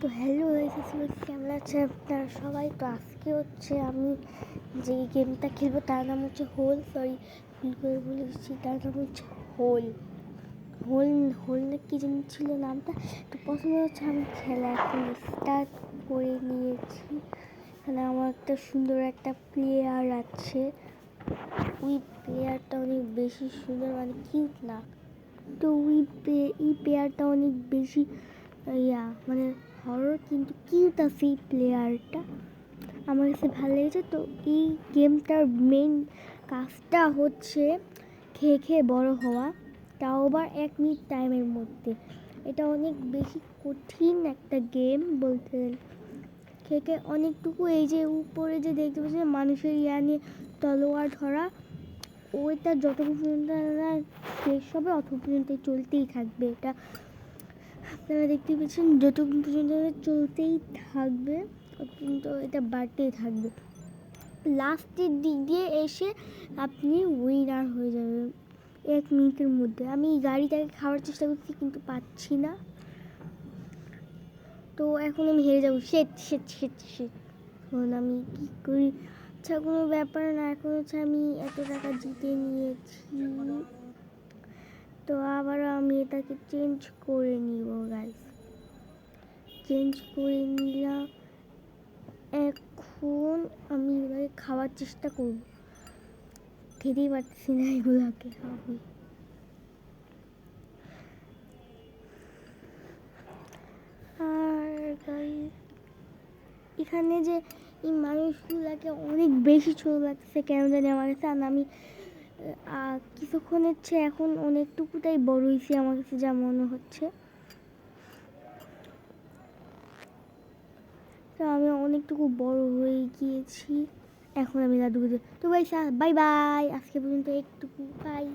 তো হ্যালো কেমন আছে আপনারা সবাই। তো আজকে হচ্ছে আমি যে গেমটা খেলবো তার নাম হচ্ছে হোল। ভুল করে বলেছি, তার নাম হচ্ছে হোল হোল হোল না কি জানি ছিল নামটা। তো প্রথমে হচ্ছে আমি খেলা এখন স্টার্ট করে নিয়েছি। এখানে আমার একটা সুন্দর একটা প্লেয়ার আছে। ওই প্লেয়ারটা অনেক বেশি সুন্দর, মানে কিউট না, তো এই প্লেয়ারটা অনেক বেশি মানে হরর কিন্তু কিউট আছে। এই প্লেয়ারটা আমার কাছে ভালো লেগেছে। তো এই গেমটার মেন কাজটা হচ্ছে খেয়ে খেয়ে বড় হওয়া, তাও আবার 1 মিনিট টাইমের মধ্যে। এটা অনেক বেশি কঠিন একটা গেম বলতে গেলে। খেয়ে খেয়ে অনেকটুকু, এই যে উপরে যে দেখতে পাচ্ছি মানুষের নিয়ে তলোয়ার ধরা, ওইটা যতক্ষণ পর্যন্ত শেষ হবে অতক্ষণ পর্যন্ত চলতেই থাকবে। এটা আপনারা দেখতে পাচ্ছেন, যতক্ষণ পর্যন্ত চলতেই থাকবে ততক্ষণ তো এটা বাড়তেই থাকবে। লাস্টের দিক দিয়ে এসে আপনি উইনার হয়ে যাবেন 1 মিনিটের মধ্যে। আমি গাড়িটাকে খাওয়ার চেষ্টা করছি কিন্তু পাচ্ছি না, তো এখন আমি হেরে যাবো। শেট এখন আমি কী করি? আচ্ছা, কোনো ব্যাপার না। এখন হচ্ছে আমি এত টাকা জিতে নিয়েছি, তো আবার আমি এটাকে চেঞ্জ করে নিব গাইস। চেঞ্জ করে নিলাম। এখন আমি এবারে খাওয়ার চেষ্টা করব। খেতেই পারতেছি না এগুলাকে আমি। আর গাইস, এখানে যে এই মানুষগুলাকে অনেক বেশি ছোট লাগছে কেন জানি আমার কাছে। আর আমি কিছুক্ষণের চেয়ে এখন অনেকটুকুটাই বড় হয়েছি আমার কাছে যা মনে হচ্ছে। তো আমি অনেকটুকু বড় হয়ে গিয়েছি, এখন আমি দাদুকে। তো ভাই বাই বাই, আজকে পর্যন্ত একটুকু বাই।